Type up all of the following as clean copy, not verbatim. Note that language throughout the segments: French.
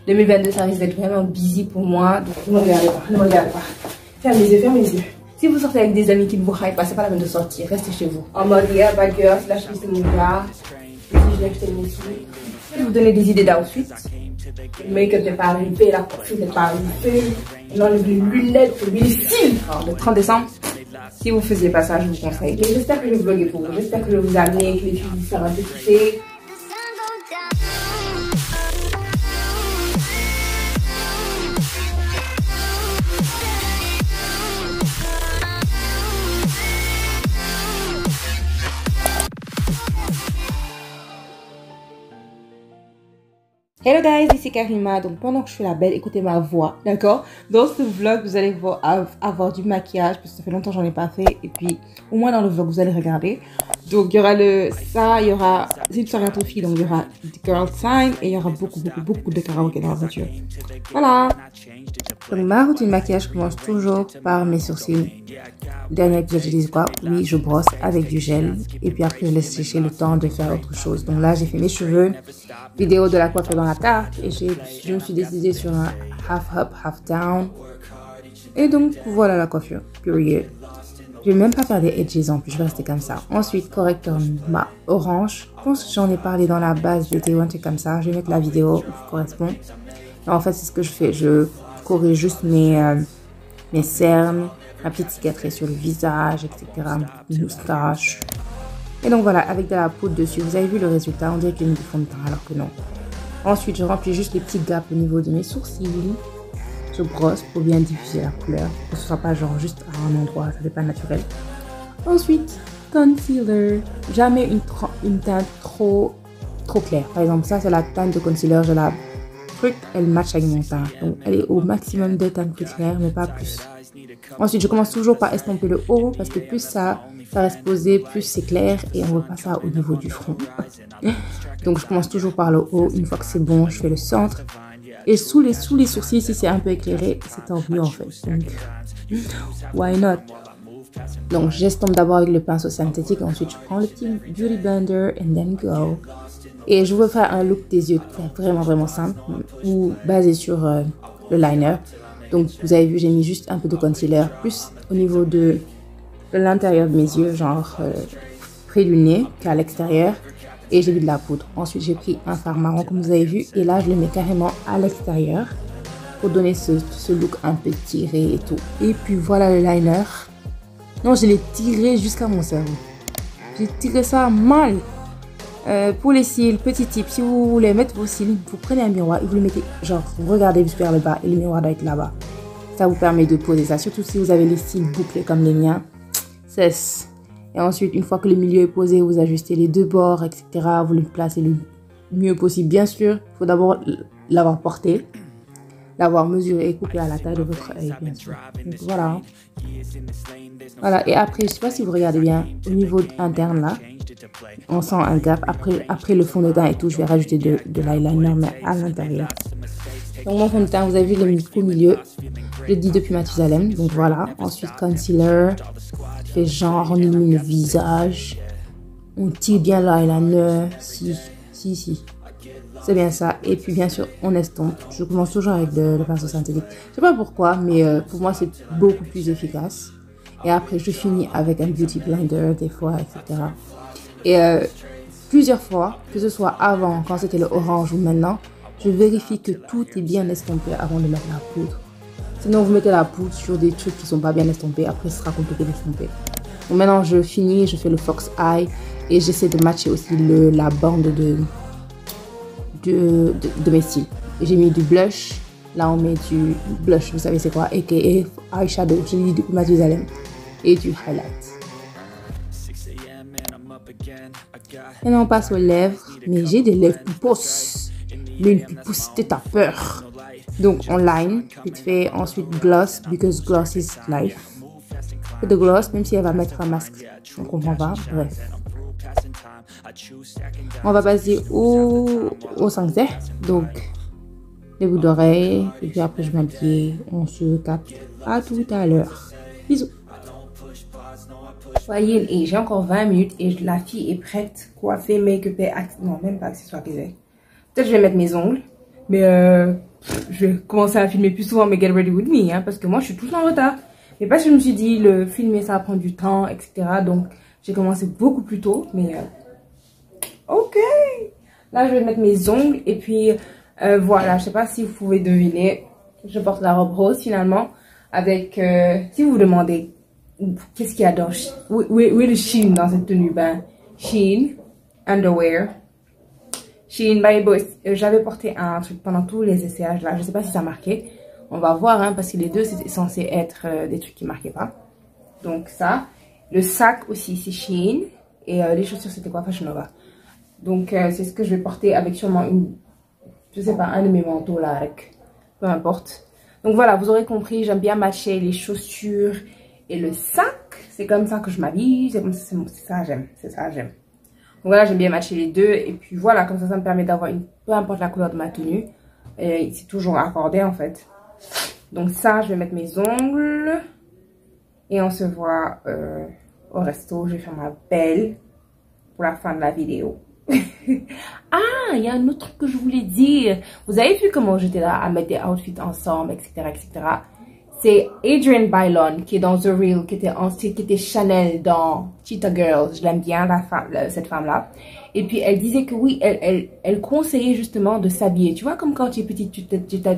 2022, ça risque d'être vraiment busy pour moi. Donc, ne me regardez pas, ne me regardez pas. Fermez les yeux, fermez les yeux. Si vous sortez avec des amis qui ne vous hype pas, c'est pas la peine de sortir. Restez chez vous. En mode, yeah, bad girl, c'est la chemise de mon gars. Et si je viens acheter mes sous. Je vais vous donner des idées d'outfit. Le make-up n'est pas arrivé, la coiffure n'est pas arrivée. On enlève les lunettes, les cils. Le 30 décembre. Si vous faisiez pas ça, je vous conseille. Et j'espère que je vais vlogger pour vous. J'espère que je vais vous amener, que les filles vous faire un peu kiffer. Hello guys, ici Karima. Donc pendant que je fais la belle, écoutez ma voix, d'accord? Dans ce vlog, vous allez avoir du maquillage parce que ça fait longtemps que j'en ai pas fait. Et puis au moins dans le vlog, vous allez regarder. Donc il y aura il y aura, c'est une soirée entre filles, donc il y aura girl time et il y aura beaucoup de karaoké dans la voiture. Voilà. Donc ma routine de maquillage commence toujours par mes sourcils. Dernier épisode, je dis quoi? Oui, je brosse avec du gel et puis après je laisse sécher le temps de faire autre chose. Donc là, j'ai fait mes cheveux, vidéo de la coiffure dans la carte et je me suis décidée sur un half up, half down. Et donc voilà la coiffure, period. Je vais même pas faire des edges en plus, je vais rester comme ça. Ensuite, correcteur orange. Je pense que j'en ai parlé dans la base vidéo, un truc comme ça. Je vais mettre la vidéo qui correspond. Alors, en fait, c'est ce que je fais. Je corrige juste mes cernes, ma petite cicatrice sur le visage, etc. Mes moustaches. Et donc voilà, avec de la poudre dessus. Vous avez vu le résultat, on dirait qu'il y a du fond de teint alors que non. Ensuite, je remplis juste les petits gaps au niveau de mes sourcils. Je brosse pour bien diffuser la couleur. Que ce soit pas genre juste à un endroit, ça fait pas naturel. Ensuite, concealer. Jamais une teinte trop claire. Par exemple, ça c'est la teinte de concealer. Je la truc, elle match avec mon teint. Donc elle est au maximum de teinte plus claire, mais pas plus. Ensuite, je commence toujours par estomper le haut parce que plus ça reste posé, plus c'est clair et on veut pas ça au niveau du front. Donc je commence toujours par le haut. Une fois que c'est bon, je fais le centre. Et sous les sourcils, si c'est un peu éclairé, c'est tant mieux en fait. Donc, why not? Donc, j'estompe d'abord avec le pinceau synthétique. Ensuite, je prends le petit Beauty Blender and then go. Et je veux faire un look des yeux vraiment simple ou basé sur le liner. Donc, vous avez vu, j'ai mis juste un peu de concealer, plus au niveau de l'intérieur de mes yeux, genre près du nez qu'à l'extérieur. Et j'ai mis de la poudre. Ensuite, j'ai pris un fard marron comme vous avez vu. Et là, je le mets carrément à l'extérieur pour donner ce look un peu tiré et tout. Et puis voilà le liner. Non, je l'ai tiré jusqu'à mon cerveau. J'ai tiré ça mal. Pour les cils, petit tip, si vous voulez mettre vos cils, vous prenez un miroir et vous le mettez, genre, vous regardez vers le bas et le miroir doit être là-bas. Ça vous permet de poser ça. Surtout si vous avez les cils bouclés comme les miens. Cesse. Et ensuite, une fois que le milieu est posé, vous ajustez les deux bords, etc. Vous le placez le mieux possible. Bien sûr, il faut d'abord l'avoir porté, l'avoir mesuré et coupé à la taille de votre œil, bien sûr. Donc voilà. Voilà, et après, je ne sais pas si vous regardez bien, au niveau interne là, on sent un gap. Après le fond de teint et tout, je vais rajouter de l'eyeliner, mais à l'intérieur. Donc mon fond de teint, vous avez vu, je l'ai mis au milieu. Je le dis depuis Mathusalem, donc voilà. Ensuite, concealer. Je fais genre, on illumine le visage. On tire bien l'eyeliner. Si. C'est bien ça. Et puis bien sûr, on estompe. Je commence toujours avec le pinceau synthétique. Je sais pas pourquoi, mais pour moi, c'est beaucoup plus efficace. Et après, je finis avec un beauty blender, des fois, etc. Et plusieurs fois, que ce soit avant, quand c'était le orange ou maintenant, je vérifie que tout est bien estompé avant de mettre la poudre. Sinon, vous mettez la poudre sur des trucs qui ne sont pas bien estompés. Après, ce sera compliqué d'estomper. Donc maintenant, je finis, je fais le fox eye. Et j'essaie de matcher aussi la bande de mes cils. J'ai mis du blush. Là, on met du blush, vous savez c'est quoi? A.k.a. eyeshadow, je l'ai dit depuis Mathusalem. Et du highlight. Maintenant, on passe aux lèvres. Mais j'ai des lèvres pousses. Mais une pupusité, t'as peur. Donc, on line, vite fait. Ensuite, gloss, because gloss is life. Et de gloss, même si elle va mettre un masque. On comprend pas. Bref. On va passer au 5D. Donc, les boucles d'oreilles. Et puis après, je m'habille. On se capte. À tout à l'heure. Bisous. Voyez, et j'ai encore 20 minutes et la fille est prête, coiffée, make-up, non, même pas accessoirisée. Peut-être je vais mettre mes ongles, mais je vais commencer à filmer plus souvent mes Get Ready With Me, hein, parce que moi je suis tout le temps en retard. Mais parce que je me suis dit, le filmer ça va prendre du temps, etc. Donc j'ai commencé beaucoup plus tôt, mais ok. Là je vais mettre mes ongles et puis voilà, je sais pas si vous pouvez deviner, je porte la robe rose finalement avec, si vous vous demandez qu'est-ce qu'il y a dans, où est le Shein dans cette tenue, ben Shein, underwear. Shein, by boy, j'avais porté un truc pendant tous les essayages là, je sais pas si ça marquait. On va voir, hein, parce que les deux c'était censé être des trucs qui marquaient pas. Donc ça, le sac aussi c'est Shein et les chaussures c'était quoi, Fashion Nova. Donc c'est ce que je vais porter avec sûrement une, je sais pas, un de mes manteaux là, avec, peu importe. Donc voilà, vous aurez compris, j'aime bien matcher les chaussures et le sac. C'est comme ça que je m'habille, c'est ça j'aime, c'est ça j'aime. Donc voilà, j'aime bien matcher les deux et puis voilà, comme ça me permet d'avoir une, peu importe la couleur de ma tenue, et c'est toujours accordé en fait. Donc ça, je vais mettre mes ongles et on se voit au resto. Je vais faire ma belle pour la fin de la vidéo. Ah, il y a un autre truc que je voulais dire. Vous avez vu comment j'étais là à mettre des outfits ensemble, etc., etc. C'est Adrienne Bailon qui est dans The Real, qui était Chanel dans Cheetah Girls. Je l'aime bien, cette femme-là. Et puis, elle disait que oui, elle conseillait justement de s'habiller. Tu vois, comme quand tu es petite,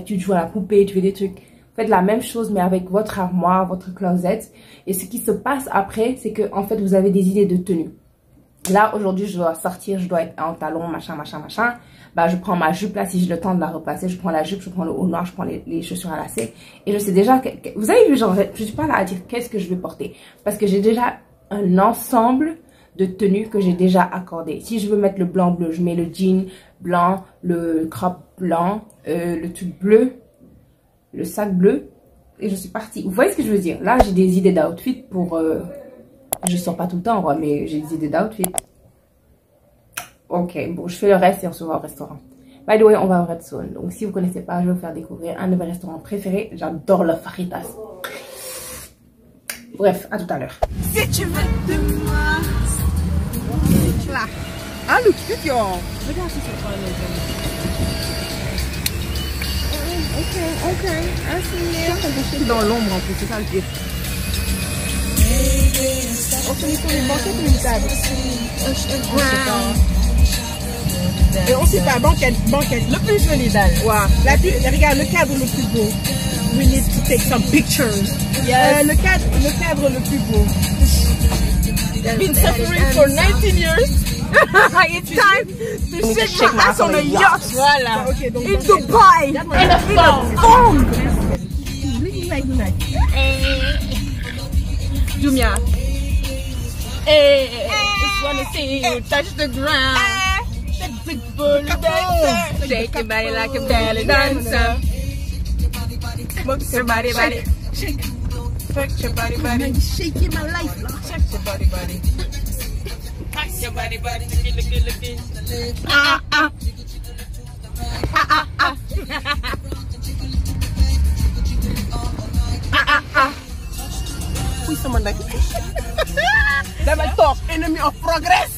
tu joues à la poupée, tu fais des trucs. Faites la même chose, mais avec votre armoire, votre closet. Et ce qui se passe après, c'est que en fait, vous avez des idées de tenue. Là, aujourd'hui, je dois sortir, je dois être en talons, machin. Bah, je prends ma jupe là, si j'ai le temps de la replacer. Je prends la jupe, je prends le haut noir, je prends les chaussures à lacets. Et je sais déjà, vous avez vu, genre, je suis pas là à dire qu'est-ce que je vais porter. Parce que j'ai déjà un ensemble de tenues que j'ai déjà accordé. Si je veux mettre le blanc-bleu, je mets le jean blanc, le crop blanc, le truc bleu, le sac bleu. Et je suis partie. Vous voyez ce que je veux dire? Là, j'ai des idées d'outfit pour... je sors pas tout le temps, mais j'ai des idées d'outfit. Ok, bon, je fais le reste et on se voit au restaurant. By the way, on va au Red Zone. Donc, si vous connaissez pas, je vais vous faire découvrir un de mes restaurants préférés. J'adore le fajitas. Bref, à tout à l'heure. Si tu veux de moi. Là. Ah, look cute, yo. Regarde si c'est pas les Ok. C'est dans l'ombre en plus, c'est ça le pire. On finit sur les banquettes ou une table? Et on sait pas, banquette, le plus joli dalle. Wow. Regarde le cadre le plus beau. We need to take some pictures. Yes. Le cadre le plus beau. Been suffering for 19 years. It's time to shake my ass on a yacht. Voilà. Okay, donc in Dubai. In a phone. Looking like tonight. Jumia. Just wanna see you touch the ground. Shake your body like a belly dancer. Shake your body. Shake your body. Shaking my life. Shake your body. Shake your body. Who's someone like Devil talk, enemy of progress.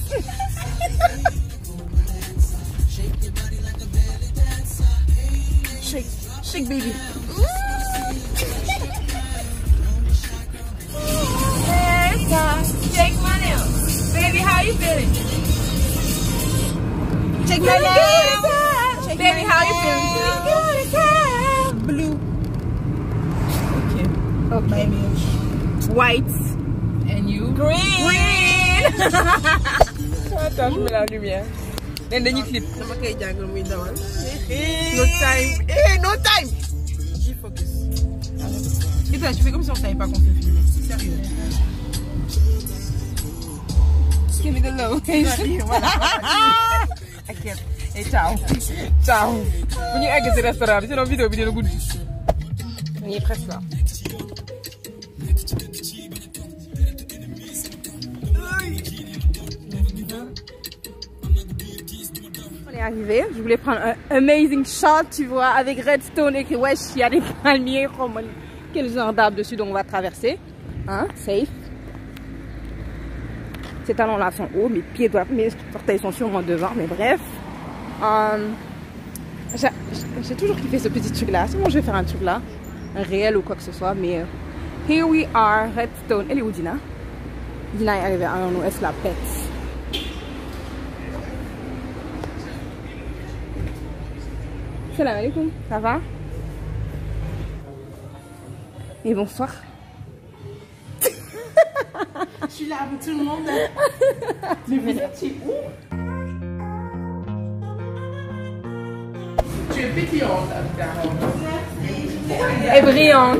Shake baby. Shake my nails. Baby, how you feeling? Shake my nails. Baby, how you feeling? Blue. Okay. White. And you? Green. Attends, je mets la lumière. And then you clip. No time. Hey, no time. J'y focus. Et toi, tu fais comme si on savait pas qu'on fait filmer. Sérieux. Give me the low. Voilà. Ok. Et ciao. Ciao. On y est à ce restaurant. C'est la vidéo le goût. On y est presque là. On est arrivé. Je voulais prendre un amazing shot, tu vois, avec redstone et que wesh, il y a des palmiers. Oh, quel genre d'arbre dessus, donc on va traverser. Hein, safe. Ces talons-là sont hauts, mes orteils sont sûrement devant, mais bref. J'ai toujours kiffé ce petit truc là. Sinon je vais faire un truc là, un réel ou quoi que ce soit. Mais here we are, Redstone. Elle est où Dina? Dina est arrivée à nous, elle se la pète. Salam alaikum, ça va? Et bonsoir. Je suis là avec tout le monde. Mais vous êtes où? Tu es pétillante, Et brillante.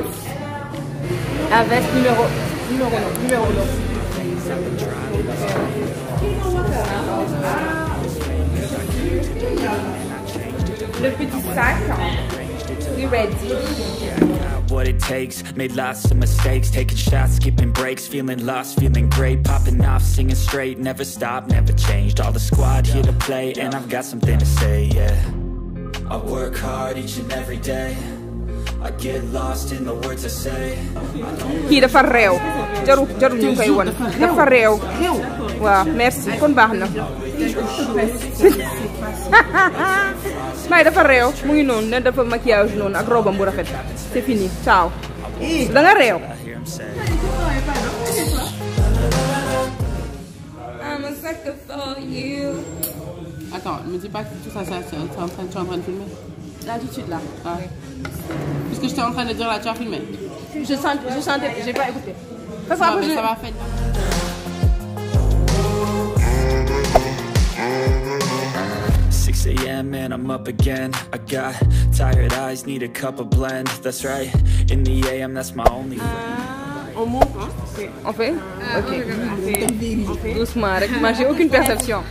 Avec numéro 9. Le petit sac. We ready. What it takes, made lots of mistakes, taking shots, skipping breaks, feeling lost, feeling great, popping off, singing straight, never stopped, never changed, all the squad here to play, and I've got something to say, yeah. I work hard each and every day, I get lost in the words I say. Kii dafa réew jarul ñu koy won dafa réew waaw merci kon baax na may dafa réew mu ngi noonu ne dafa maquillage noonu ak robam bu rafet c'est fini ciao da nga réew I'm a sucker for you. Attends, ne me dis pas que tout ça, tu es en train de filmer. Là tout de suite là. Ah. Puisque j'étais en train de dire là, tu as filmé. Je chantais, j'ai pas écouté. Ça va faire. 6 a.m. and I'm up again. I got tired eyes, need a cup of blend. That's right, in the a.m. that's my only friend. On monte, hein? On fait? Ok. Doucement, rek. Moi j'ai aucune perception.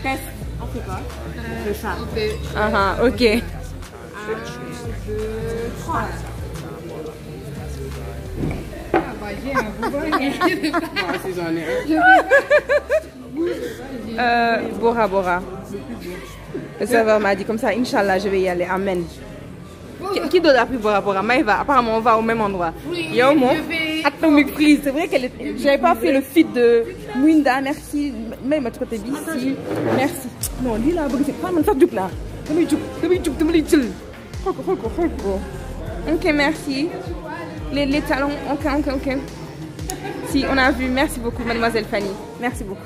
On fait pas. C'est ça. Ok. 1, 2, 3. Bora. Le serveur m'a dit comme ça, Inch'Allah, je vais y aller. Amen. Qui d'autre a pris Bora? Maïva, apparemment on va au même endroit. Yomo, Atomic Freeze. C'est vrai qu'elle j'avais pas fait le feat de Mwinda, merci. Mais il m'a trop ici. Merci. Non, lui là, c'est pas mal, ça du là. Ok, merci. Les talons, ok. Si, on a vu. Merci beaucoup, mademoiselle Fanny. Merci beaucoup.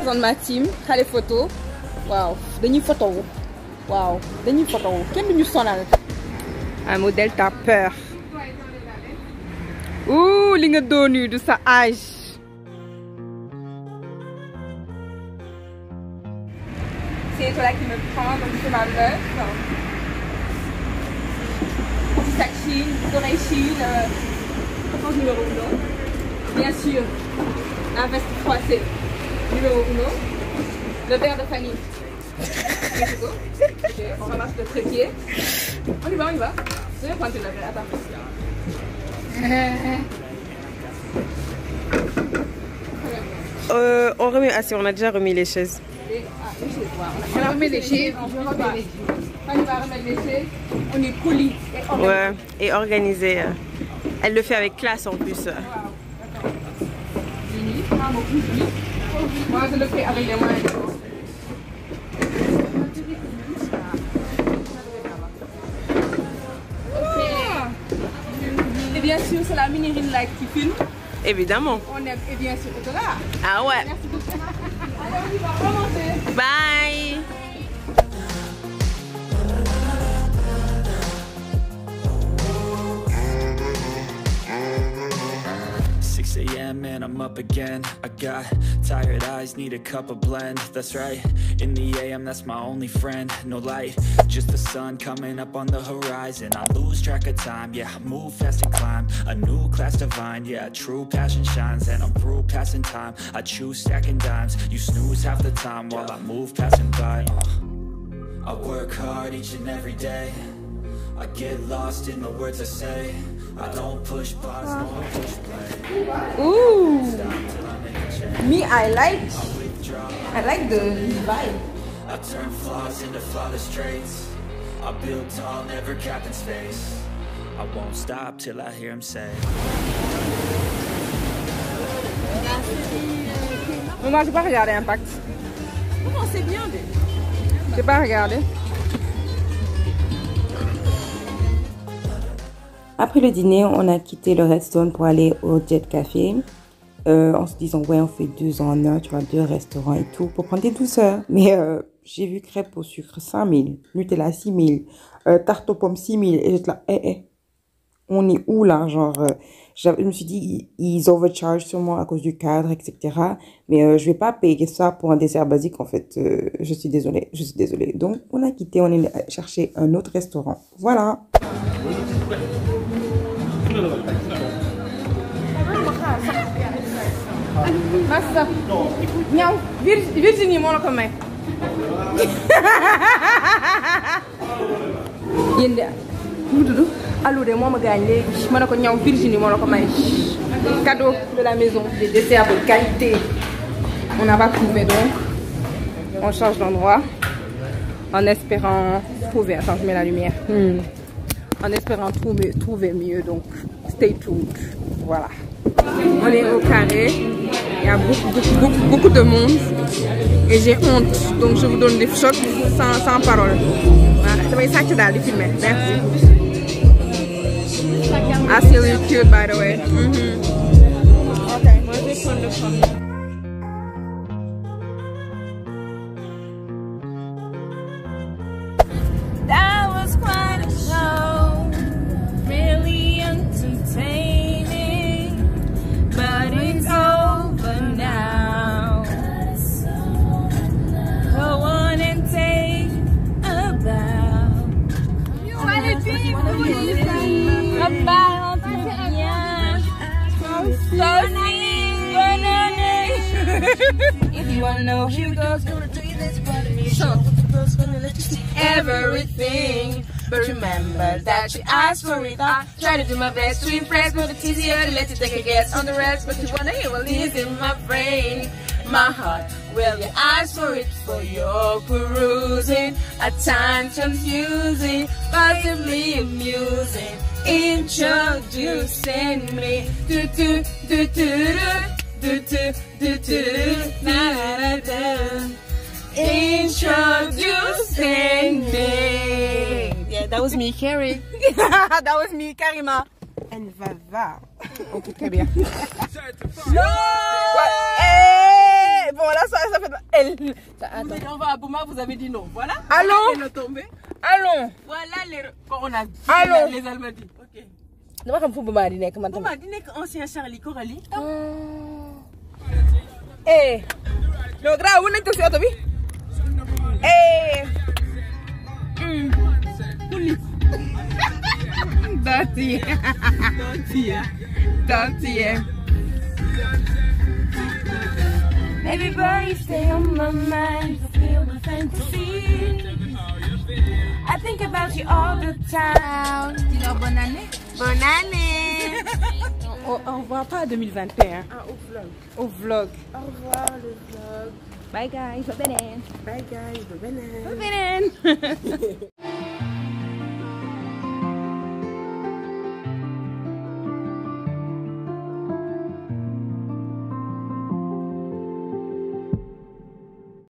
Dans ma team, les photos. Waouh, dañuy photo. Waouh, dañuy photo. Kenn duñu sonal. Un modèle t'as peur. Ouh, li nga doonu de sa âge. C'est toi là qui me prend, donc c'est ma meuf. Sachin, Doreichin, numéro 1. Bien sûr, la veste froissée, numéro 1. Le verre de Fanny. Okay, on ramasse le trépied. On y va. Je vais prendre le verre, attends. On remet. Ah si, on a déjà remis les chaises. On a remis les chaises. On va remettre les chaises. On est poli et organisé. Ouais, et organisé. Elle le fait avec classe en plus. Moi, je le fais avec les moyens. Et bien sûr, c'est la mini-ring light qui filme. Évidemment. On aime, et bien sûr, c'est là. Ah ouais. Merci beaucoup. Allez, on y va, remonter. Bye. 6 a.m. and I'm up again. I got tired eyes, need a cup of blend. That's right, in the a.m. that's my only friend. No light, just the sun coming up on the horizon. I lose track of time, yeah, I move fast and climb a new class divine, yeah, true passion shines. And I'm through passing time, I choose stacking dimes. You snooze half the time while I move passing by. I work hard each and every day, I get lost in the words I say. I don't push pause, no I push play. Ooh, me I like the vibe. I turn flaws into flawless traits. I build tall, never capped in space. I won't stop till I hear him say. Mais moi j'ai pas regardé Impact. Non, c'est bien. J'ai pas regardé. Après le dîner, on a quitté le Redstone pour aller au Jet Café. En se disant, ouais, on fait 2 en 1, tu vois, 2 restaurants et tout, pour prendre des douceurs. Mais j'ai vu crêpes au sucre 5000, Nutella 6000, tarte aux pommes 6000. Et j'étais là, on est où là? Genre, je me suis dit, ils overchargent sûrement à cause du cadre, etc. Mais je vais pas payer ça pour un dessert basique, en fait. Je suis désolée, Donc, on a quitté, on est allé chercher un autre restaurant. Voilà. Massa. Ñaw Virginie moo la ko may. Yéen de mu tudd Alou de moo ma gaañ léegi ma ne ko ñaw Virginie moo la ko may. Cadeau de la maison, des desserts de qualité. On n'a pas trouvé donc on change d'endroit en espérant trouver. Attends, je mets la lumière. En espérant trouver mieux, donc stay tuned. Voilà. On est au carré, il y a beaucoup de monde et j'ai honte, donc je vous donne des chocs sans parole. Voilà, c'est ça que je filmer. Merci. I feel really cute, by the way. Okay, moi je vais prendre le premier. That was quite a show, really entertaining, but it's over now. Go on and take a bow. If you wanna know who goes gonna do this, so gonna let you see everything. But remember that you asked for it. I try to do my best to impress, but it's easier to let you take a guess on the rest. But you wanna hear what is in my brain, my heart. Well, you asked for it for your perusing. At times confusing, possibly amusing. Introducing me. Do do do do do do do do do do. Introducing me. Yeah, that was me, Carrie. That was me, Karima. And Vava. Ok, très bien. No! Hey! Bon, là, ça fait... Elle. On va à Bouma, vous avez dit non. Voilà. Allons. Allons. Voilà les... Quand on a dit Allons. les Almadies. Ok. Dama xam fu Bouma di nekk man tamit. Bouma di nekk ancien Charlie Coralie. Eh. Non, grave, wu nañ ko si oto bi. Eh. Dirty. Baby boy, you stay on my mind, fulfill my fantasy. I think about you all the time. Tu dis bonne année? Bonne année. On voit pas 2021. Ah, au vlog. Au vlog. Au revoir le vlog. Bye guys, Bye guys, bye bye. bye.